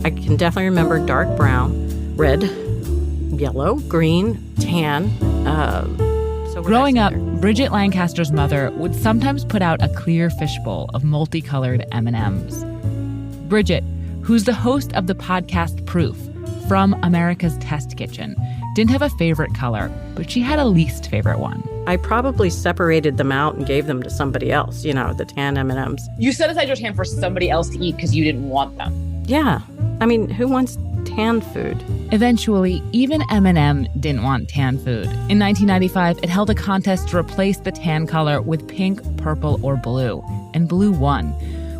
I can definitely remember dark brown, red, yellow, green, tan. Growing up, Bridget Lancaster's mother would sometimes put out a clear fishbowl of multicolored M&Ms. Bridget, who's the host of the podcast Proof from America's Test Kitchen, didn't have a favorite color, but she had a least favorite one. I probably separated them out and gave them to somebody else, the tan M&Ms. You set aside your tan for somebody else to eat because you didn't want them. Yeah. I mean, who wants tan food? Eventually, even M&M didn't want tan food. In 1995, it held a contest to replace the tan color with pink, purple, or blue, and blue won.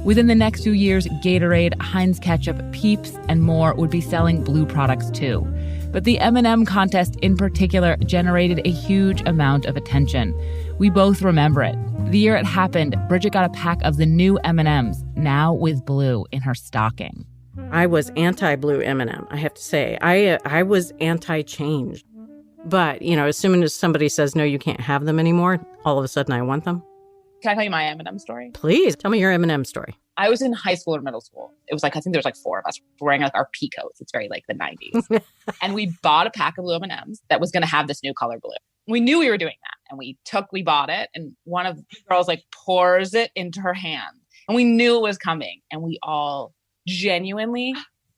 Within the next few years, Gatorade, Heinz Ketchup, Peeps, and more would be selling blue products too. But the M&M contest in particular generated a huge amount of attention. We both remember it. The year it happened, Bridget got a pack of the new M&Ms, now with blue, in her stocking. I was anti-blue M&M, I have to say. I was anti-change. But, as soon as somebody says, no, you can't have them anymore, all of a sudden I want them. Can I tell you my M&M story? Please, tell me your M&M story. I was in high school or middle school. It was I think there was 4 of us wearing our pea coats. It's very the 90s. And we bought a pack of blue M&Ms that was going to have this new color blue. We knew we were doing that. And we bought it. And one of the girls pours it into her hand. And we knew it was coming. And we all genuinely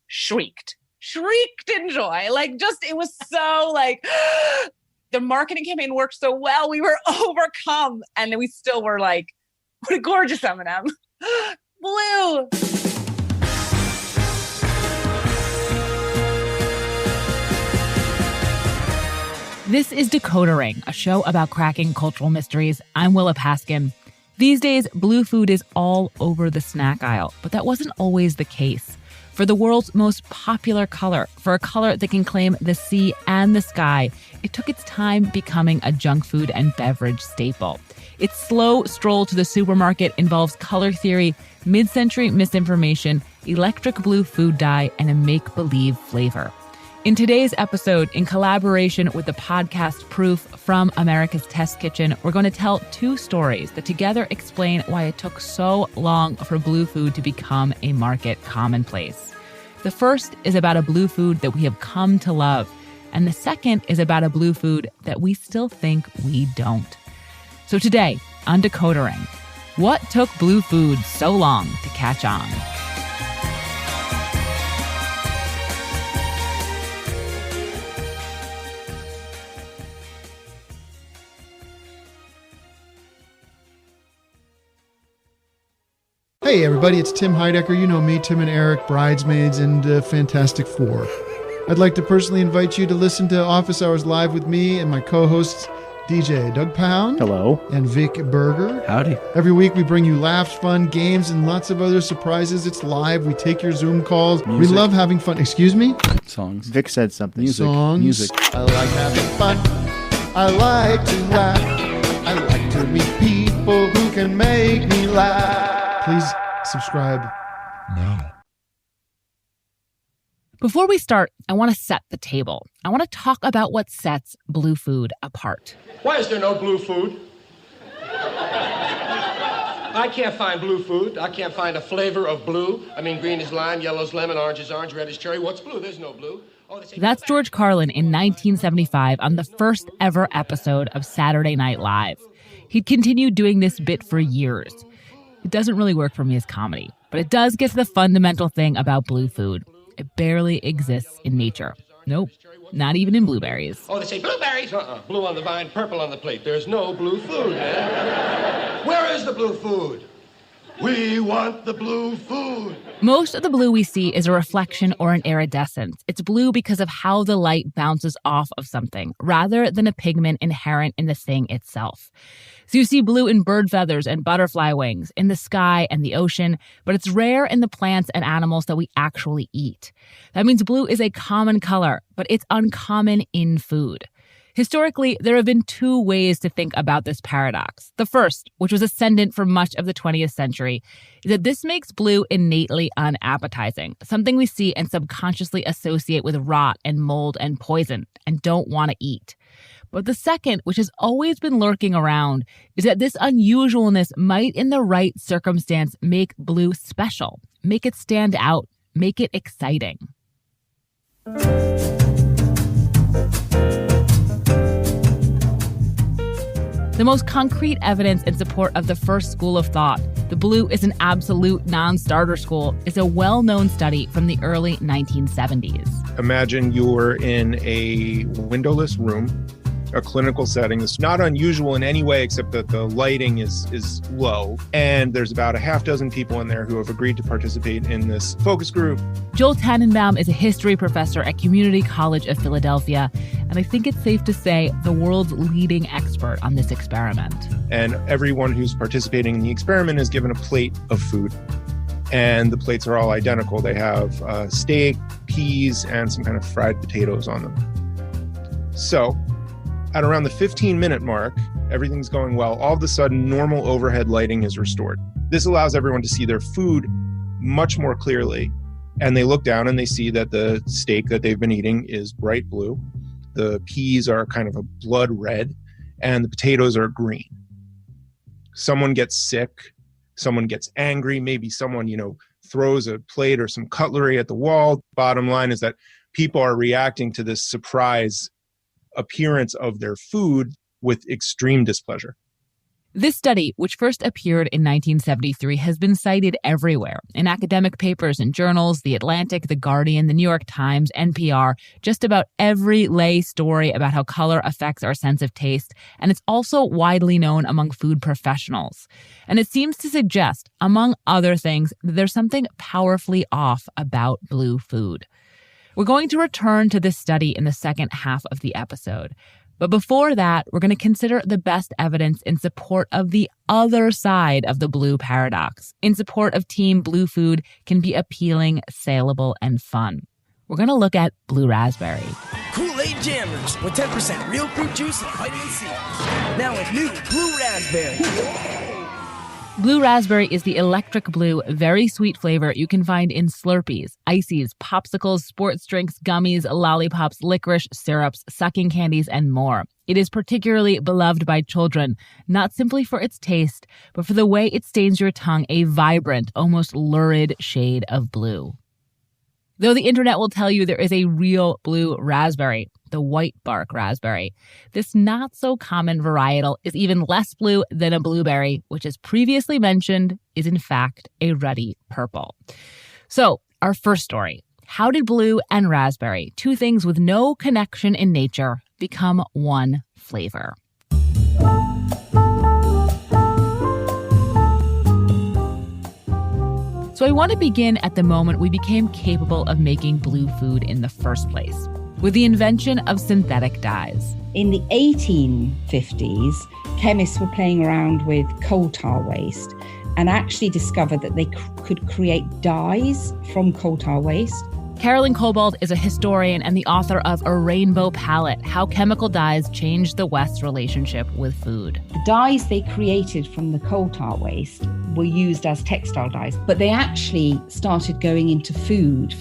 shrieked in joy. It was so the marketing campaign worked so well. We were overcome. And then we still were what a gorgeous M&M. Blue. This is Decoder Ring, a show about cracking cultural mysteries. I'm Willa Paskin. These days, blue food is all over the snack aisle, but that wasn't always the case. For the world's most popular color, for a color that can claim the sea and the sky, it took its time becoming a junk food and beverage staple. Its slow stroll to the supermarket involves color theory, mid-century misinformation, electric blue food dye, and a make-believe flavor. In today's episode, in collaboration with the podcast Proof from America's Test Kitchen, we're going to tell 2 stories that together explain why it took so long for blue food to become a market commonplace. The first is about a blue food that we have come to love, and the second is about a blue food that we still think we don't. So today, on Decoder Ring, what took blue food so long to catch on? Hey everybody, it's Tim Heidecker. You know me, Tim and Eric, Bridesmaids, and Fantastic Four. I'd like to personally invite you to listen to Office Hours Live with me and my co-hosts, DJ Doug Pound. Hello. And Vic Berger. Howdy. Every week we bring you laughs, fun, games, and lots of other surprises. It's live. We take your Zoom calls. Music. We love having fun. Excuse me? Songs. Vic said something. Songs. Music. I like having fun. I like to laugh. I like to meet people who can make me laugh. Please subscribe now. Before we start, I want to set the table. I want to talk about what sets blue food apart. Why is there no blue food? I can't find blue food. I can't find a flavor of blue. Green is lime, yellow is lemon, orange is orange, red is cherry. What's blue? There's no blue. That's George Carlin in 1975 on the first ever episode of Saturday Night Live. He'd continued doing this bit for years. It doesn't really work for me as comedy, but it does get to the fundamental thing about blue food. It barely exists in nature. Nope, not even in blueberries. Oh, they say blueberries? Blue on the vine, purple on the plate. There's no blue food, man. Where is the blue food? We want the blue food. Most of the blue we see is a reflection or an iridescence. It's blue because of how the light bounces off of something, rather than a pigment inherent in the thing itself. So you see blue in bird feathers and butterfly wings, in the sky and the ocean, but it's rare in the plants and animals that we actually eat. That means blue is a common color, but it's uncommon in food. Historically, there have been 2 ways to think about this paradox. The first, which was ascendant for much of the 20th century, is that this makes blue innately unappetizing, something we see and subconsciously associate with rot and mold and poison and don't want to eat. But the second, which has always been lurking around, is that this unusualness might, in the right circumstance, make blue special, make it stand out, make it exciting. The most concrete evidence in support of the first school of thought, the blue is an absolute non-starter school, is a well-known study from the early 1970s. Imagine you're in a windowless room, a clinical setting. It's not unusual in any way except that the lighting is low. And there's about a half dozen people in there who have agreed to participate in this focus group. Joel Tannenbaum is a history professor at Community College of Philadelphia, and I think it's safe to say the world's leading expert on this experiment. And everyone who's participating in the experiment is given a plate of food. And the plates are all identical. They have steak, peas, and some kind of fried potatoes on them. So at around the 15-minute mark, everything's going well. All of a sudden, normal overhead lighting is restored. This allows everyone to see their food much more clearly. And they look down and they see that the steak that they've been eating is bright blue. The peas are kind of a blood red, and the potatoes are green. Someone gets sick. Someone gets angry. Maybe someone, throws a plate or some cutlery at the wall. Bottom line is that people are reacting to this surprise appearance of their food with extreme displeasure. This study, which first appeared in 1973, has been cited everywhere in academic papers and journals, The Atlantic, The Guardian, The New York Times, NPR, just about every lay story about how color affects our sense of taste. And it's also widely known among food professionals. And it seems to suggest, among other things, that there's something powerfully off about blue food. We're going to return to this study in the second half of the episode. But before that, we're going to consider the best evidence in support of the other side of the blue paradox, in support of Team Blue food can be appealing, saleable, and fun. We're going to look at blue raspberry. Kool-Aid Jammers with 10% real fruit juice and vitamin C. Now with new blue raspberry. Blue raspberry is the electric blue, very sweet flavor you can find in Slurpees, ices, popsicles, sports drinks, gummies, lollipops, licorice, syrups, sucking candies, and more. It is particularly beloved by children, not simply for its taste, but for the way it stains your tongue a vibrant, almost lurid shade of blue. Though the internet will tell you there is a real blue raspberry, the white bark raspberry, this not-so-common varietal is even less blue than a blueberry, which, as previously mentioned, is in fact a ruddy purple. So, our first story. How did blue and raspberry, two things with no connection in nature, become one flavor? So I want to begin at the moment we became capable of making blue food in the first place, with the invention of synthetic dyes. In the 1850s, chemists were playing around with coal tar waste and actually discovered that they could create dyes from coal tar waste. Carolyn Cobalt is a historian and the author of A Rainbow Palette, How Chemical Dyes Changed the West's Relationship with Food. The dyes they created from the coal tar waste were used as textile dyes, but they actually started going into food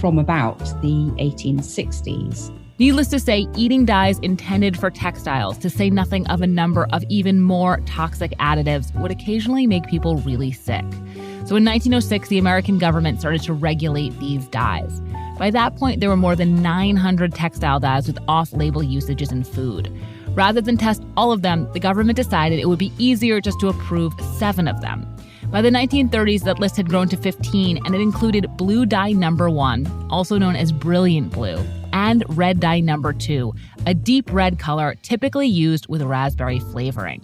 from about the 1860s. Needless to say, eating dyes intended for textiles, to say nothing of a number of even more toxic additives, would occasionally make people really sick. So in 1906, the American government started to regulate these dyes. By that point, there were more than 900 textile dyes with off-label usages in food. Rather than test all of them, the government decided it would be easier just to approve 7 of them. By the 1930s, that list had grown to 15, and it included blue dye number 1, also known as brilliant blue, and red dye number 2, a deep red color typically used with raspberry flavoring.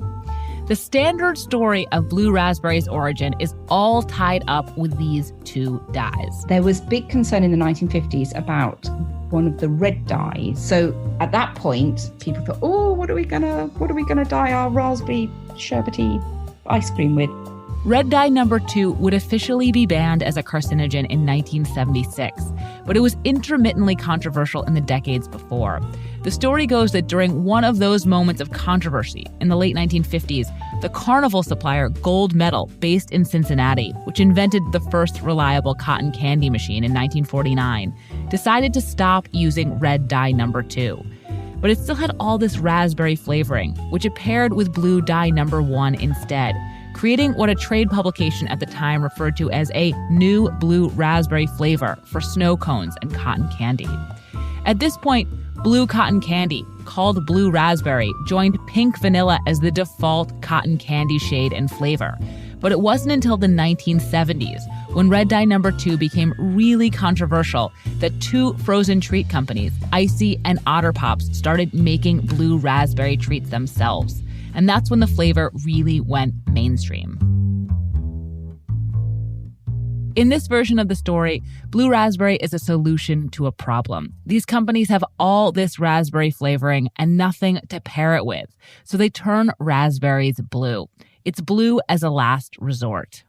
The standard story of blue raspberry's origin is all tied up with these 2 dyes. There was big concern in the 1950s about one of the red dyes. So at that point, people thought, oh, what are we gonna dye our raspberry sherbety ice cream with? Red dye number 2 would officially be banned as a carcinogen in 1976, but it was intermittently controversial in the decades before. The story goes that during one of those moments of controversy in the late 1950s, the carnival supplier Gold Medal, based in Cincinnati, which invented the first reliable cotton candy machine in 1949, decided to stop using red dye number 2. But it still had all this raspberry flavoring, which it paired with blue dye number 1 instead, creating what a trade publication at the time referred to as a new blue raspberry flavor for snow cones and cotton candy. At this point, blue cotton candy, called blue raspberry, joined pink vanilla as the default cotton candy shade and flavor. But it wasn't until the 1970s, when red dye number 2 became really controversial, that 2 frozen treat companies, Icy and Otter Pops, started making blue raspberry treats themselves. And that's when the flavor really went mainstream. In this version of the story, blue raspberry is a solution to a problem. These companies have all this raspberry flavoring and nothing to pair it with, so they turn raspberries blue. It's blue as a last resort.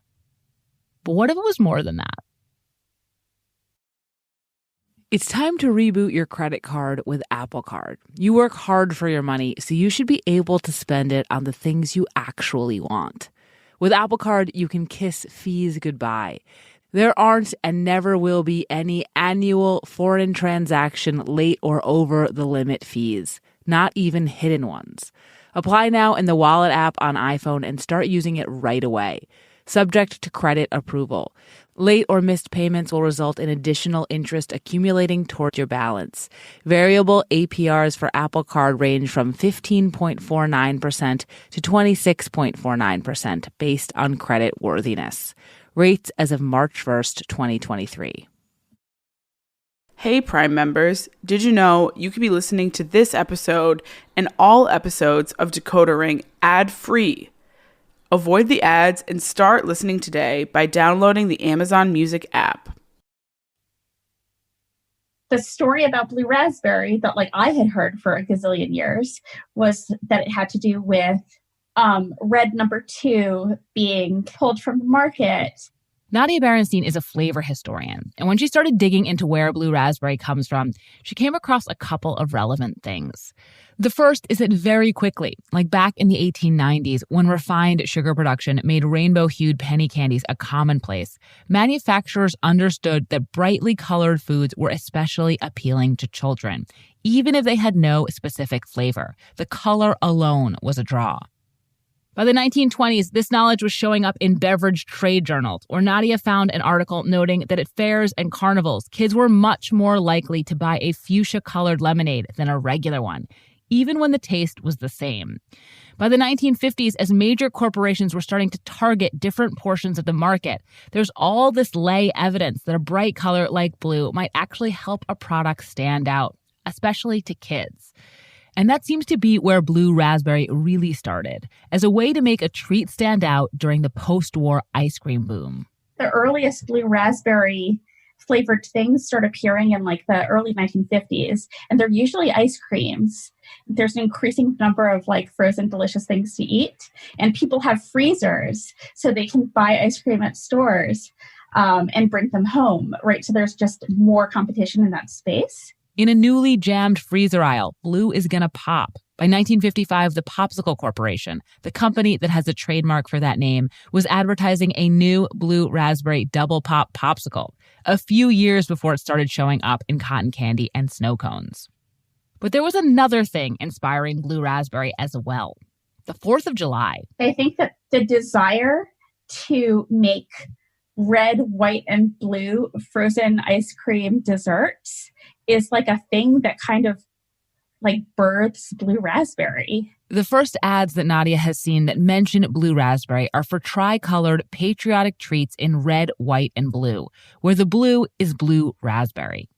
But what if it was more than that? It's time to reboot your credit card with Apple Card. You work hard for your money, so you should be able to spend it on the things you actually want. With Apple Card, you can kiss fees goodbye. There aren't and never will be any annual foreign transaction late or over the limit fees, not even hidden ones. Apply now in the Wallet app on iPhone and start using it right away. Subject to credit approval. Late or missed payments will result in additional interest accumulating toward your balance. Variable APRs for Apple Card range from 15.49% to 26.49% based on credit worthiness. Rates as of March 1st, 2023. Hey Prime members, did you know you could be listening to this episode and all episodes of Decoder Ring ad-free? Avoid the ads and start listening today by downloading the Amazon Music app. The story about blue raspberry that I had heard for a gazillion years was that it had to do with red number 2 being pulled from the market. Nadia Berenstein is a flavor historian, and when she started digging into where blue raspberry comes from, she came across a couple of relevant things. The first is that very quickly, like back in the 1890s, when refined sugar production made rainbow-hued penny candies a commonplace, manufacturers understood that brightly colored foods were especially appealing to children, even if they had no specific flavor. The color alone was a draw. By the 1920s, this knowledge was showing up in beverage trade journals, where Nadia found an article noting that at fairs and carnivals, kids were much more likely to buy a fuchsia-colored lemonade than a regular one, even when the taste was the same. By the 1950s, as major corporations were starting to target different portions of the market, there's all this lay evidence that a bright color like blue might actually help a product stand out, especially to kids. And that seems to be where blue raspberry really started, as a way to make a treat stand out during the post-war ice cream boom. The earliest blue raspberry flavored things start appearing in the early 1950s, and they're usually ice creams. There's an increasing number of frozen delicious things to eat, and people have freezers so they can buy ice cream at stores and bring them home, right? So there's just more competition in that space. In a newly jammed freezer aisle, blue is gonna pop. By 1955, the Popsicle Corporation, the company that has a trademark for that name, was advertising a new blue raspberry double pop popsicle, a few years before it started showing up in cotton candy and snow cones. But there was another thing inspiring blue raspberry as well. The 4th of July. I think that the desire to make red, white, and blue frozen ice cream desserts is a thing that kind of births blue raspberry. The first ads that Nadia has seen that mention blue raspberry are for tri-colored patriotic treats in red, white, and blue, where the blue is blue raspberry.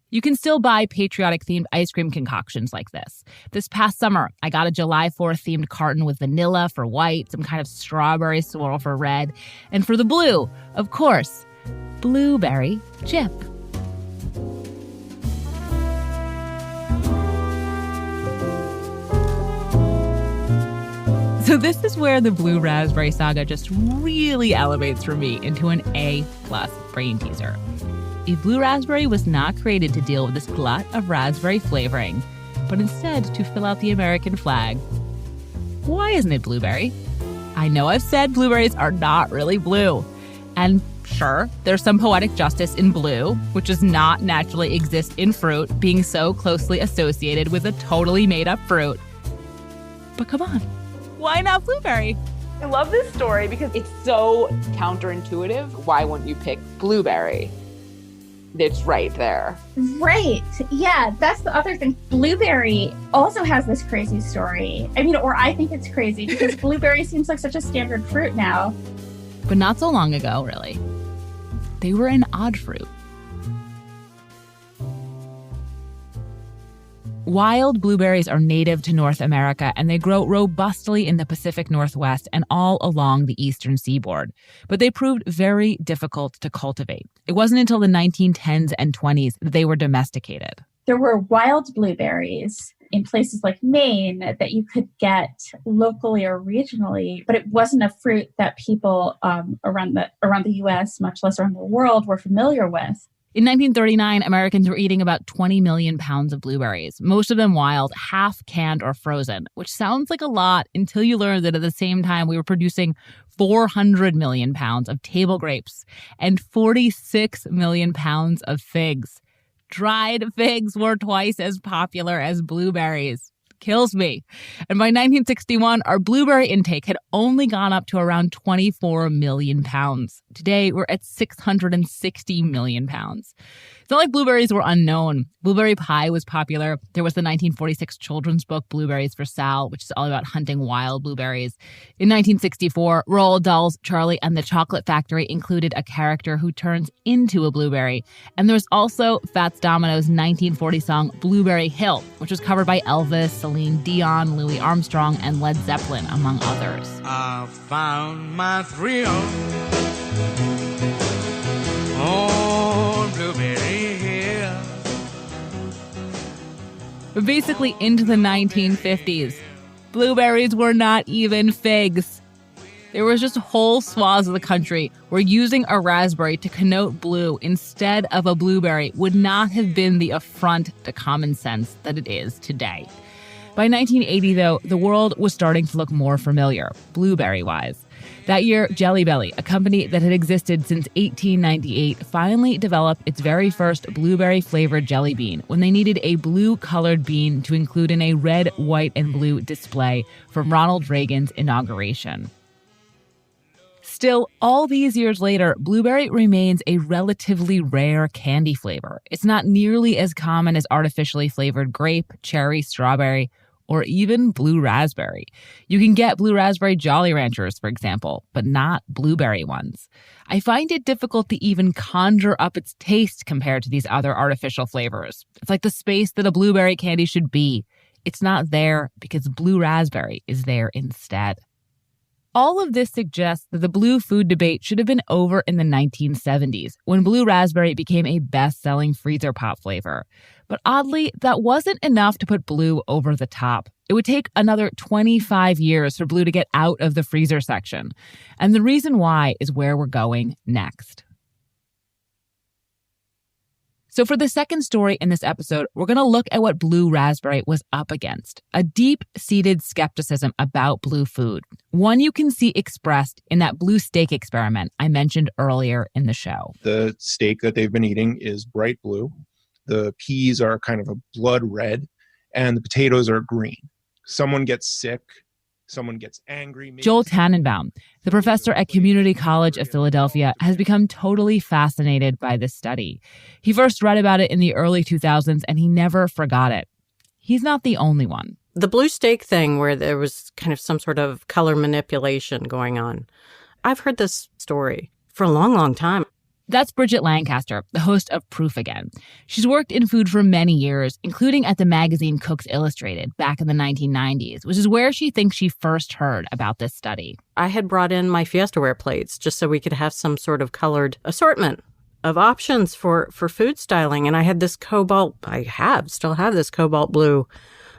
You can still buy patriotic-themed ice cream concoctions like this. This past summer, I got a July 4th-themed carton with vanilla for white, some kind of strawberry swirl for red, and for the blue, of course, blueberry chip. So this is where the blue raspberry saga just really elevates for me into an A+ brain teaser. If blue raspberry was not created to deal with this glut of raspberry flavoring, but instead to fill out the American flag, why isn't it blueberry? I know I've said blueberries are not really blue. And sure, there's some poetic justice in blue, which does not naturally exist in fruit, being so closely associated with a totally made-up fruit. But come on, why not blueberry? I love this story because it's so counterintuitive. Why wouldn't you pick blueberry? It's right there. Right. Yeah, that's the other thing. Blueberry also has this crazy story. I mean, or I think it's crazy because blueberry seems like such a standard fruit now. But not so long ago, really. They were an odd fruit. Wild blueberries are native to North America, and they grow robustly in the Pacific Northwest and all along the eastern seaboard. But they proved very difficult to cultivate. It wasn't until the 1910s and 20s that they were domesticated. There were wild blueberries in places like Maine that you could get locally or regionally, but it wasn't a fruit that people around the U.S., much less around the world, were familiar with. In 1939, Americans were eating about 20 million pounds of blueberries, most of them wild, half canned or frozen, which sounds like a lot until you learn that at the same time we were producing 400 million pounds of table grapes and 46 million pounds of figs. Dried figs were twice as popular as blueberries. Kills me. And by 1961, our blueberry intake had only gone up to around 24 million pounds. Today, we're at 660 million pounds. It's not like blueberries were unknown. Blueberry pie was popular. There was the 1946 children's book Blueberries for Sal, which is all about hunting wild blueberries. In 1964, Roald Dahl's Charlie and the Chocolate Factory included a character who turns into a blueberry. And there was also Fats Domino's 1940 song Blueberry Hill, which was covered by Elvis, Celine Dion, Louis Armstrong, and Led Zeppelin, among others. I found my thrill on Blueberry Hill. But basically into the 1950s, blueberries were not even figs. There was just whole swaths of the country where using a raspberry to connote blue instead of a blueberry would not have been the affront to common sense that it is today. By 1980, though, the world was starting to look more familiar, blueberry-wise. That year, Jelly Belly, a company that had existed since 1898, finally developed its very first blueberry-flavored jelly bean when they needed a blue-colored bean to include in a red, white, and blue display for Ronald Reagan's inauguration. Still, all these years later, blueberry remains a relatively rare candy flavor. It's not nearly as common as artificially flavored grape, cherry, strawberry, or even blue raspberry. You can get blue raspberry Jolly Ranchers, for example, but not blueberry ones. I find it difficult to even conjure up its taste compared to these other artificial flavors. It's like the space that a blueberry candy should be. It's not there because blue raspberry is there instead. All of this suggests that the blue food debate should have been over in the 1970s, when blue raspberry became a best-selling freezer pop flavor. But oddly, that wasn't enough to put blue over the top. It would take another 25 years for blue to get out of the freezer section. And the reason why is where we're going next. So for the second story in this episode, we're going to look at what blue raspberry was up against, a deep-seated skepticism about blue food, one you can see expressed in that blue steak experiment I mentioned earlier in the show. The steak that they've been eating is bright blue. The peas are kind of a blood red, and the potatoes are green. Someone gets sick. Someone gets angry. Joel Tannenbaum, the professor at Community College of Philadelphia, has become totally fascinated by this study. He first read about it in the early 2000s, and he never forgot it. He's not the only one. The blue steak thing where there was kind of some sort of color manipulation going on. I've heard this story for a long, long time. That's Bridget Lancaster, the host of Proof Again. She's worked in food for many years, including at the magazine Cooks Illustrated back in the 1990s, which is where she thinks she first heard about this study. I had brought in my Fiestaware plates just so we could have some sort of colored assortment of options for food styling. And I had this still have this cobalt blue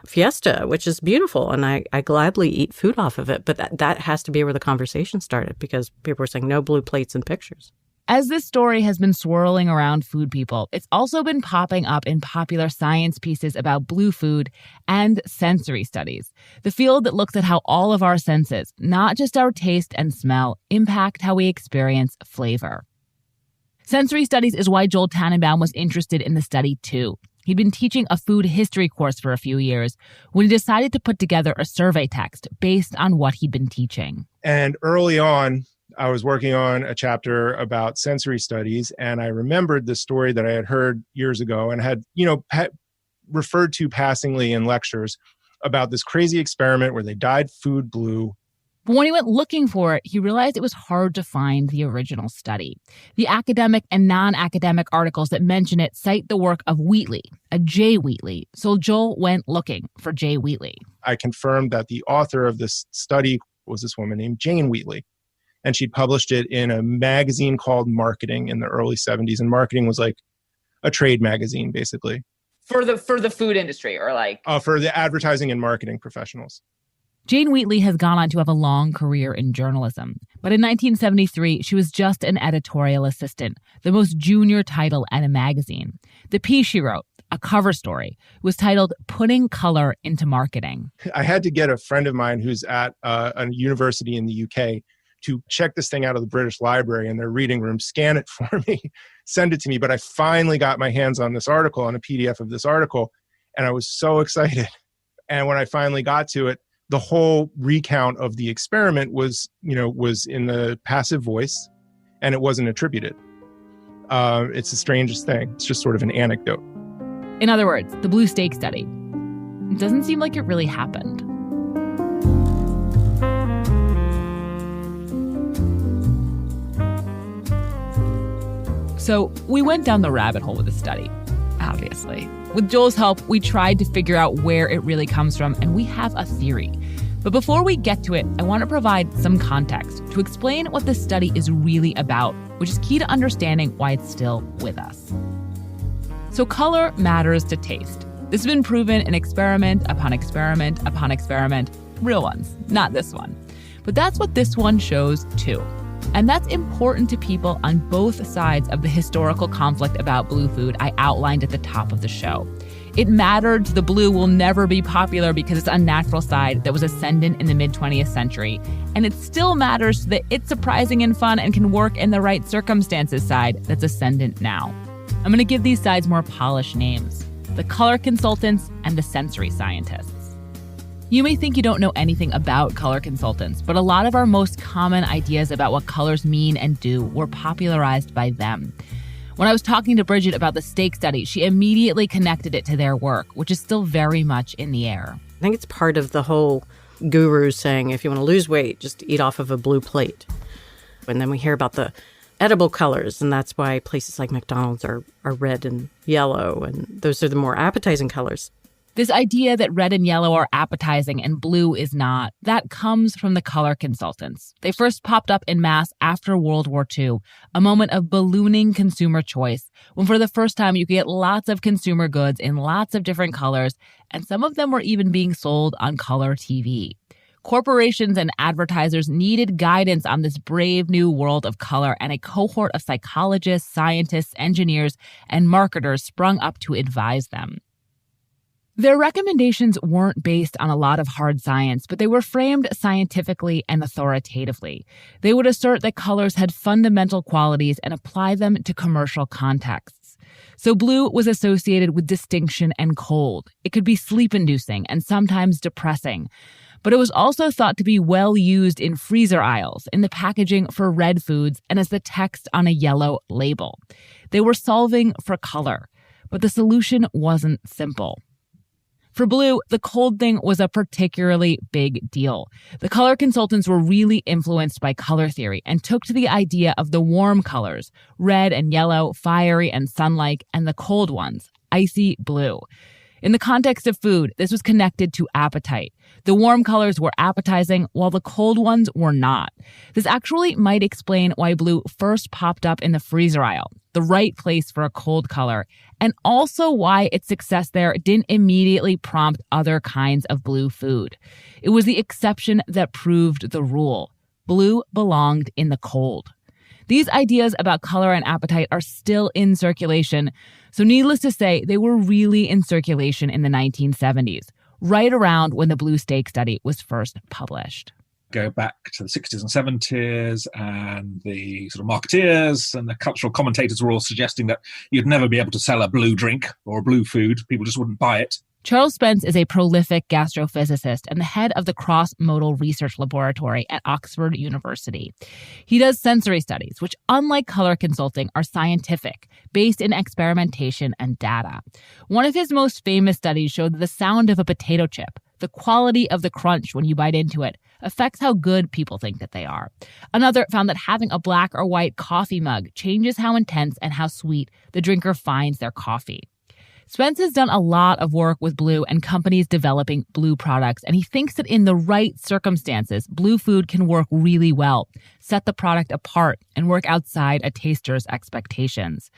Fiesta, which is beautiful. And I gladly eat food off of it. But that has to be where the conversation started because people were saying no blue plates in pictures. As this story has been swirling around food people, it's also been popping up in popular science pieces about blue food and sensory studies, the field that looks at how all of our senses, not just our taste and smell, impact how we experience flavor. Sensory studies is why Joel Tannenbaum was interested in the study too. He'd been teaching a food history course for a few years when he decided to put together a survey text based on what he'd been teaching. And early on, I was working on a chapter about sensory studies, and I remembered this story that I had heard years ago and had, referred to passingly in lectures about this crazy experiment where they dyed food blue. But when he went looking for it, he realized it was hard to find the original study. The academic and non-academic articles that mention it cite the work of Wheatley, a Jay Wheatley. So Joel went looking for Jay Wheatley. I confirmed that the author of this study was this woman named Jane Wheatley. And she published it in a magazine called Marketing in the early 70s. And Marketing was like a trade magazine, basically. For the food industry, or like? For the advertising and marketing professionals. Jane Wheatley has gone on to have a long career in journalism. But in 1973, she was just an editorial assistant, the most junior title at a magazine. The piece she wrote, a cover story, was titled Putting Color into Marketing. I had to get a friend of mine who's at a university in the UK to check this thing out of the British Library in their reading room, scan it for me, send it to me. But I finally got my hands on this article, on a PDF of this article, and I was so excited. And when I finally got to it, the whole recount of the experiment was in the passive voice, and it wasn't attributed. It's the strangest thing. It's just sort of an anecdote. In other words, the blue steak study. It doesn't seem like it really happened. So we went down the rabbit hole with the study, obviously. With Joel's help, we tried to figure out where it really comes from, and we have a theory. But before we get to it, I want to provide some context to explain what this study is really about, which is key to understanding why it's still with us. So color matters to taste. This has been proven in experiment upon experiment upon experiment. Real ones, not this one. But that's what this one shows too. And that's important to people on both sides of the historical conflict about blue food I outlined at the top of the show. It mattered the blue will never be popular because it's a unnatural side that was ascendant in the mid-20th century. And it still matters that it's surprising and fun and can work in the right circumstances side that's ascendant now. I'm going to give these sides more polished names: the color consultants and the sensory scientists. You may think you don't know anything about color consultants, but a lot of our most common ideas about what colors mean and do were popularized by them. When I was talking to Bridget about the steak study, she immediately connected it to their work, which is still very much in the air. I think it's part of the whole guru saying, if you want to lose weight, just eat off of a blue plate. And then we hear about the edible colors, and that's why places like McDonald's are red and yellow, and those are the more appetizing colors. This idea that red and yellow are appetizing and blue is not, that comes from the color consultants. They first popped up en masse after World War II, a moment of ballooning consumer choice, when for the first time you could get lots of consumer goods in lots of different colors, and some of them were even being sold on color TV. Corporations and advertisers needed guidance on this brave new world of color, and a cohort of psychologists, scientists, engineers, and marketers sprung up to advise them. Their recommendations weren't based on a lot of hard science, but they were framed scientifically and authoritatively. They would assert that colors had fundamental qualities and apply them to commercial contexts. So blue was associated with distinction and cold. It could be sleep-inducing and sometimes depressing. But it was also thought to be well used in freezer aisles, in the packaging for red foods, and as the text on a yellow label. They were solving for color, but the solution wasn't simple. For blue, the cold thing was a particularly big deal. The color consultants were really influenced by color theory and took to the idea of the warm colors, red and yellow, fiery and sun-like, and the cold ones, icy blue. In the context of food, this was connected to appetite. The warm colors were appetizing, while the cold ones were not. This actually might explain why blue first popped up in the freezer aisle, the right place for a cold color, and also why its success there didn't immediately prompt other kinds of blue food. It was the exception that proved the rule. Blue belonged in the cold. These ideas about color and appetite are still in circulation, so needless to say, they were really in circulation in the 1970s, right around when the blue steak study was first published. Go back to the 60s and 70s, and the sort of marketeers and the cultural commentators were all suggesting that you'd never be able to sell a blue drink or a blue food. People just wouldn't buy it. Charles Spence is a prolific gastrophysicist and the head of the Cross-Modal Research Laboratory at Oxford University. He does sensory studies, which, unlike color consulting, are scientific, based in experimentation and data. One of his most famous studies showed that the sound of a potato chip, the quality of the crunch when you bite into it, affects how good people think that they are. Another found that having a black or white coffee mug changes how intense and how sweet the drinker finds their coffee. Spence has done a lot of work with blue and companies developing blue products, and he thinks that in the right circumstances, blue food can work really well, set the product apart, and work outside a taster's expectations.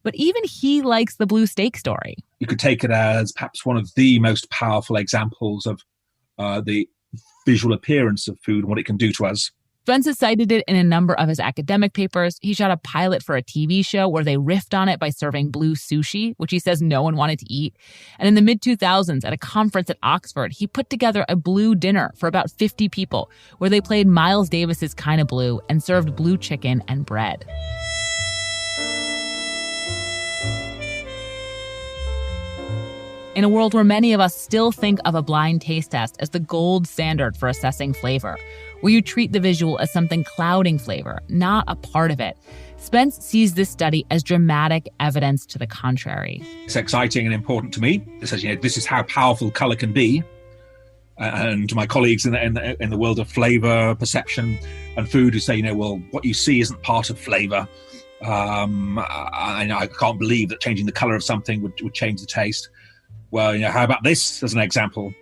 But even he likes the blue steak story. You could take it as perhaps one of the most powerful examples of the visual appearance of food and what it can do to us. Spence has cited it in a number of his academic papers. He shot a pilot for a TV show where they riffed on it by serving blue sushi, which he says no one wanted to eat. And in the mid-2000s, at a conference at Oxford, he put together a blue dinner for about 50 people where they played Miles Davis's Kind of Blue and served blue chicken and bread. In a world where many of us still think of a blind taste test as the gold standard for assessing flavor, where you treat the visual as something clouding flavor, not a part of it, Spence sees this study as dramatic evidence to the contrary. It's exciting and important to me. It says, this is how powerful color can be. And to my colleagues in the world of flavor, perception, and food who say, well, what you see isn't part of flavor. I can't believe that changing the color of something would change the taste. Well, how about this as an example?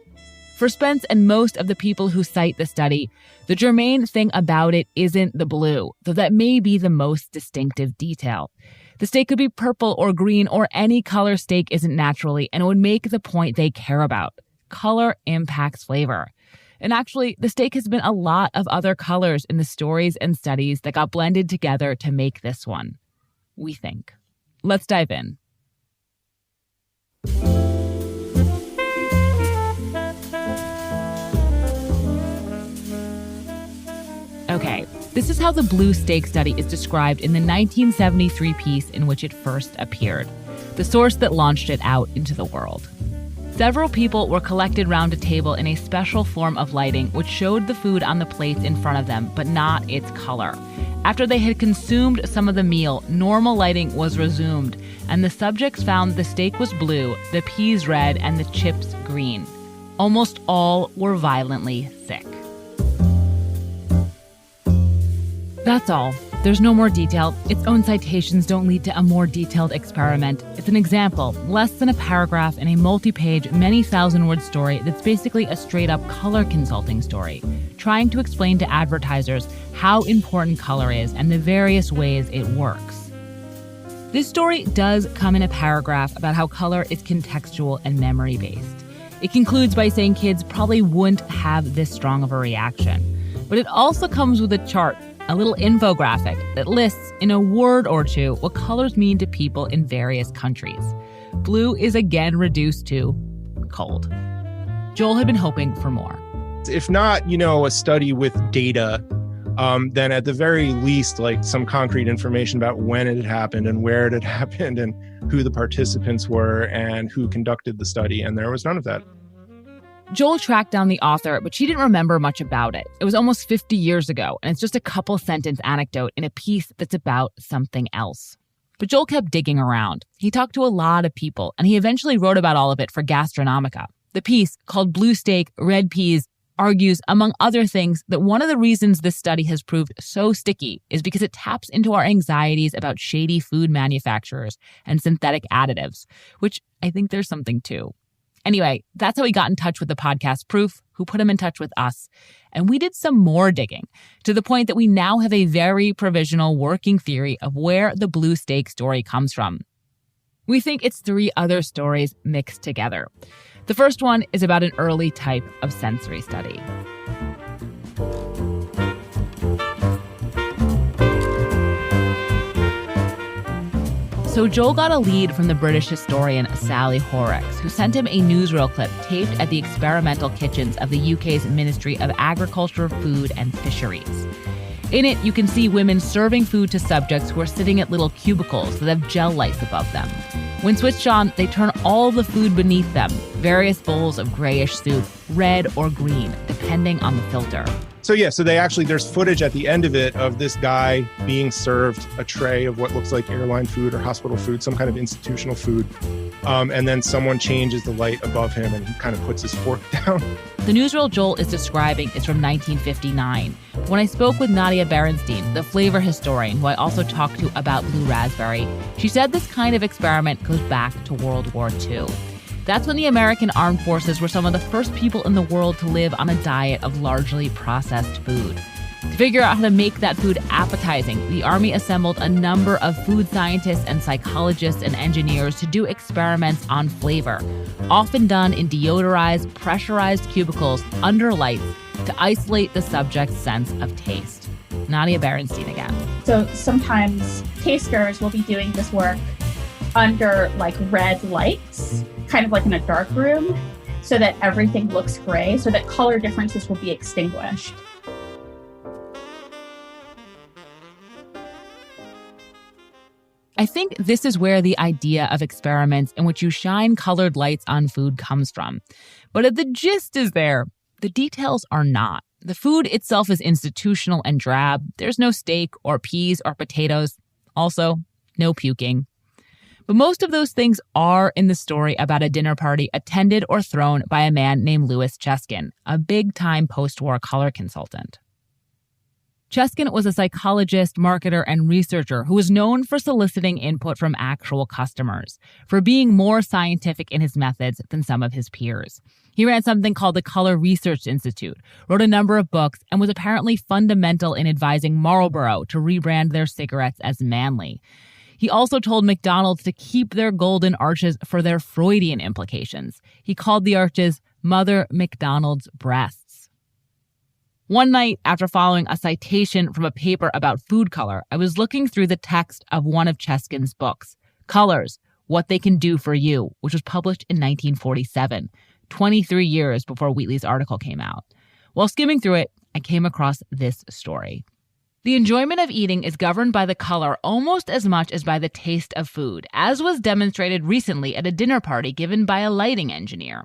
For Spence and most of the people who cite the study, the germane thing about it isn't the blue, though that may be the most distinctive detail. The steak could be purple or green or any color steak isn't naturally, and it would make the point they care about. Color impacts flavor. And actually, the steak has been a lot of other colors in the stories and studies that got blended together to make this one. We think. Let's dive in. Okay, this is how the blue steak study is described in the 1973 piece in which it first appeared, the source that launched it out into the world. Several people were collected round a table in a special form of lighting which showed the food on the plates in front of them, but not its color. After they had consumed some of the meal, normal lighting was resumed, and the subjects found the steak was blue, the peas red, and the chips green. Almost all were violently sick. That's all. There's no more detail. Its own citations don't lead to a more detailed experiment. It's an example, less than a paragraph in a multi-page, many thousand-word story that's basically a straight-up color consulting story, trying to explain to advertisers how important color is and the various ways it works. This story does come in a paragraph about how color is contextual and memory-based. It concludes by saying kids probably wouldn't have this strong of a reaction. But it also comes with a chart, a little infographic that lists in a word or two what colors mean to people in various countries. Blue is again reduced to cold. Joel had been hoping for more. If not, a study with data, then at the very least, like some concrete information about when it had happened and where it had happened and who the participants were and who conducted the study. And there was none of that. Joel tracked down the author, but she didn't remember much about it. It was almost 50 years ago, and it's just a couple-sentence anecdote in a piece that's about something else. But Joel kept digging around. He talked to a lot of people, and he eventually wrote about all of it for Gastronomica. The piece, called Blue Steak, Red Peas, argues, among other things, that one of the reasons this study has proved so sticky is because it taps into our anxieties about shady food manufacturers and synthetic additives, which I think there's something to. Anyway, that's how he got in touch with the podcast Proof, who put him in touch with us. And we did some more digging, to the point that we now have a very provisional working theory of where the blue steak story comes from. We think it's 3 other stories mixed together. The first one is about an early type of sensory study. So Joel got a lead from the British historian Sally Horrocks, who sent him a newsreel clip taped at the experimental kitchens of the UK's Ministry of Agriculture, Food and Fisheries. In it, you can see women serving food to subjects who are sitting at little cubicles that have gel lights above them. When switched on, they turn all the food beneath them, various bowls of grayish soup, red or green, depending on the filter. So there's footage at the end of it of this guy being served a tray of what looks like airline food or hospital food, some kind of institutional food. And then someone changes the light above him and he kind of puts his fork down. The newsreel Joel is describing is from 1959. When I spoke with Nadia Berenstein, the flavor historian who I also talked to about blue raspberry, she said this kind of experiment goes back to World War II. That's when the American armed forces were some of the first people in the world to live on a diet of largely processed food. To figure out how to make that food appetizing, the Army assembled a number of food scientists and psychologists and engineers to do experiments on flavor, often done in deodorized, pressurized cubicles under lights to isolate the subject's sense of taste. Nadia Berenstein again. So sometimes tasters will be doing this work under like red lights, kind of like in a dark room, so that everything looks gray, so that color differences will be extinguished. I think this is where the idea of experiments in which you shine colored lights on food comes from. But if the gist is there, the details are not. The food itself is institutional and drab. There's no steak or peas or potatoes. Also, no puking. But most of those things are in the story about a dinner party attended or thrown by a man named Louis Cheskin, a big-time post-war color consultant. Cheskin was a psychologist, marketer, and researcher who was known for soliciting input from actual customers, for being more scientific in his methods than some of his peers. He ran something called the Color Research Institute, wrote a number of books, and was apparently fundamental in advising Marlboro to rebrand their cigarettes as manly. He also told McDonald's to keep their golden arches for their Freudian implications. He called the arches Mother McDonald's breasts. One night, after following a citation from a paper about food color, I was looking through the text of one of Cheskin's books, Colors, What They Can Do for You, which was published in 1947, 23 years before Wheatley's article came out. While skimming through it, I came across this story. The enjoyment of eating is governed by the color almost as much as by the taste of food, as was demonstrated recently at a dinner party given by a lighting engineer.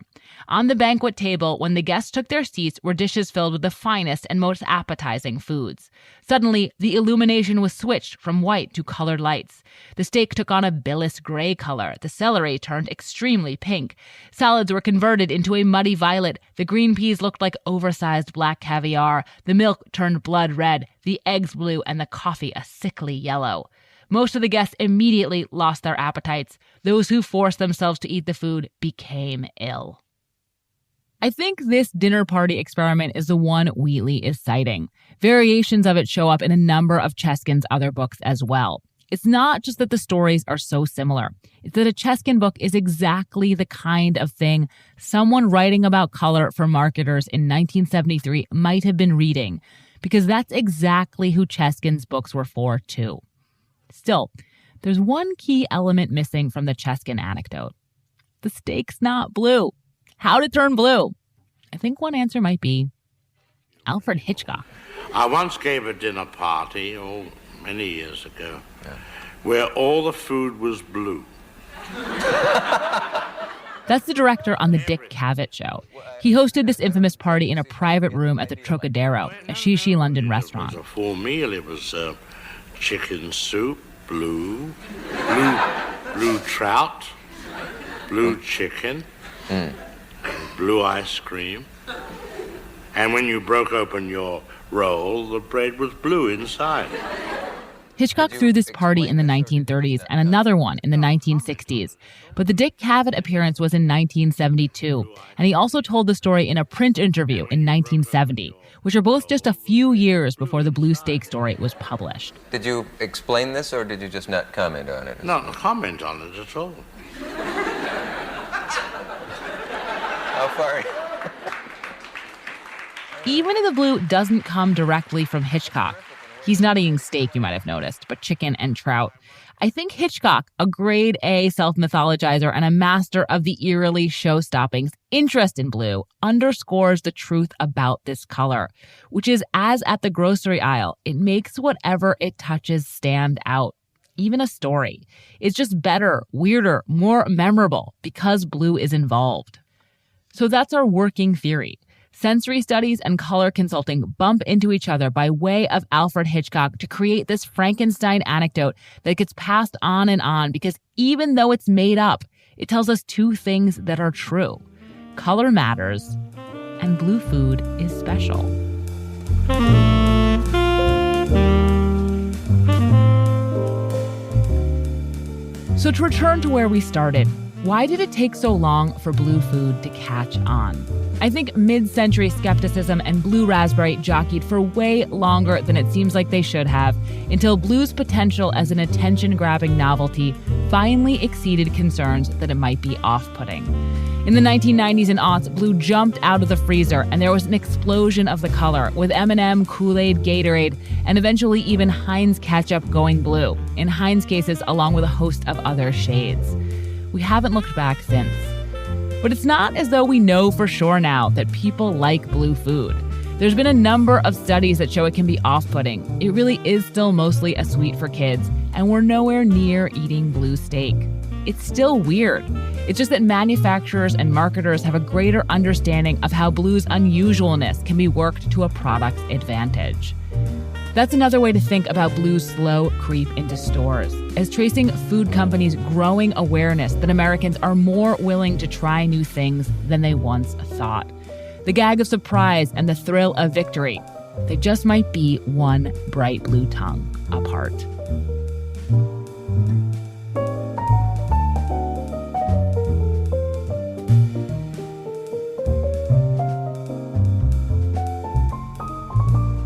On the banquet table, when the guests took their seats, were dishes filled with the finest and most appetizing foods. Suddenly, the illumination was switched from white to colored lights. The steak took on a bilious gray color. The celery turned extremely pink. Salads were converted into a muddy violet. The green peas looked like oversized black caviar. The milk turned blood red. The eggs blue, and the coffee a sickly yellow. Most of the guests immediately lost their appetites. Those who forced themselves to eat the food became ill. I think this dinner party experiment is the one Wheatley is citing. Variations of it show up in a number of Cheskin's other books as well. It's not just that the stories are so similar. It's that a Cheskin book is exactly the kind of thing someone writing about color for marketers in 1973 might have been reading, because that's exactly who Cheskin's books were for, too. Still, there's one key element missing from the Cheskin anecdote. The steak's not blue. How'd it turn blue? I think one answer might be Alfred Hitchcock. I once gave a dinner party, many years ago, where all the food was blue. That's the director on The Dick Cavett Show. He hosted this infamous party in a private room at the Trocadero, a shishi London restaurant. It was a full meal. It was chicken soup, blue trout, blue chicken, blue ice cream. And when you broke open your roll, the bread was blue inside. Hitchcock threw this party in the 1930s and another one in the 1960s. But the Dick Cavett appearance was in 1972, and he also told the story in a print interview in 1970, which are both just a few years before the blue steak story was published. Did you explain this, or did you just not comment on it? Not comment on it at all. How far? Even if the blue doesn't come directly from Hitchcock, He's not eating steak, you might have noticed, but chicken and trout. I think Hitchcock, a grade A self-mythologizer and a master of the eerily show-stopping's interest in blue, underscores the truth about this color, which is, as at the grocery aisle, it makes whatever it touches stand out. Even a story. It's just better, weirder, more memorable because blue is involved. So that's our working theory. Sensory studies and color consulting bump into each other by way of Alfred Hitchcock to create this Frankenstein anecdote that gets passed on and on because even though it's made up, it tells us two things that are true. Color matters, and blue food is special. So to return to where we started, why did it take so long for blue food to catch on? I think mid-century skepticism and blue raspberry jockeyed for way longer than it seems like they should have, until blue's potential as an attention-grabbing novelty finally exceeded concerns that it might be off-putting. In the 1990s and aughts, blue jumped out of the freezer, and there was an explosion of the color, with M&M, Kool-Aid, Gatorade, and eventually even Heinz ketchup going blue, in Heinz cases along with a host of other shades. We haven't looked back since. But it's not as though we know for sure now that people like blue food. There's been a number of studies that show it can be off-putting. It really is still mostly a sweet for kids, and we're nowhere near eating blue steak. It's still weird. It's just that manufacturers and marketers have a greater understanding of how blue's unusualness can be worked to a product's advantage. That's another way to think about blue's slow creep into stores, as tracing food companies' growing awareness that Americans are more willing to try new things than they once thought. The gag of surprise and the thrill of victory, they just might be one bright blue tongue apart.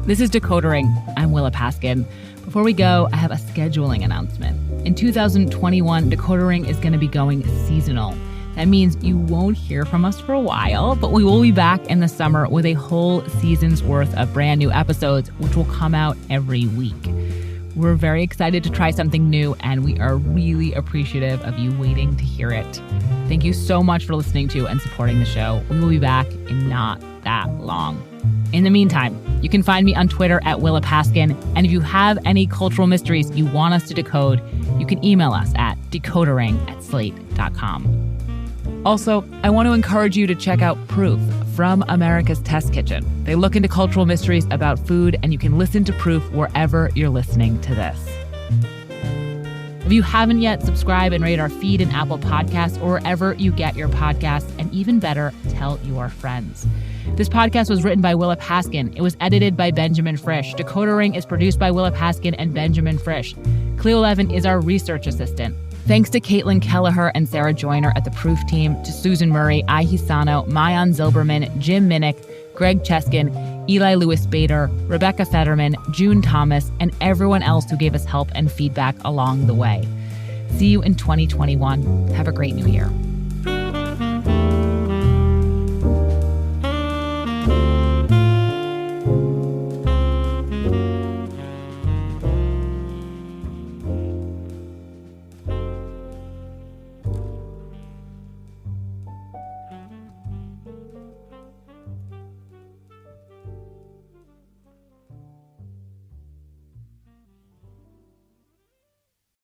This is Decoder Ring. I'm Willa Paskin. Before we go, I have a scheduling announcement. In 2021, Decoder Ring is going to be going seasonal. That means you won't hear from us for a while, but we will be back in the summer with a whole season's worth of brand new episodes, which will come out every week. We're very excited to try something new, and we are really appreciative of you waiting to hear it. Thank you so much for listening to and supporting the show. We will be back in not that long. In the meantime, you can find me on Twitter at Willa Paskin, and if you have any cultural mysteries you want us to decode, you can email us at decodering@slate.com. Also, I want to encourage you to check out Proof from America's Test Kitchen. They look into cultural mysteries about food, and you can listen to Proof wherever you're listening to this. If you haven't yet, subscribe and rate our feed in Apple Podcasts or wherever you get your podcasts, and even better, tell your friends. This podcast was written by Willa Paskin. It was edited by Benjamin Frisch. Decoder Ring is produced by Willa Paskin and Benjamin Frisch. Cleo Levin is our research assistant. Thanks to Caitlin Kelleher and Sarah Joyner at the Proof team, to Susan Murray, Ai Hisano, Mayan Zilberman, Jim Minnick, Greg Cheskin, Eli Lewis-Bader, Rebecca Fetterman, June Thomas, and everyone else who gave us help and feedback along the way. See you in 2021. Have a great new year.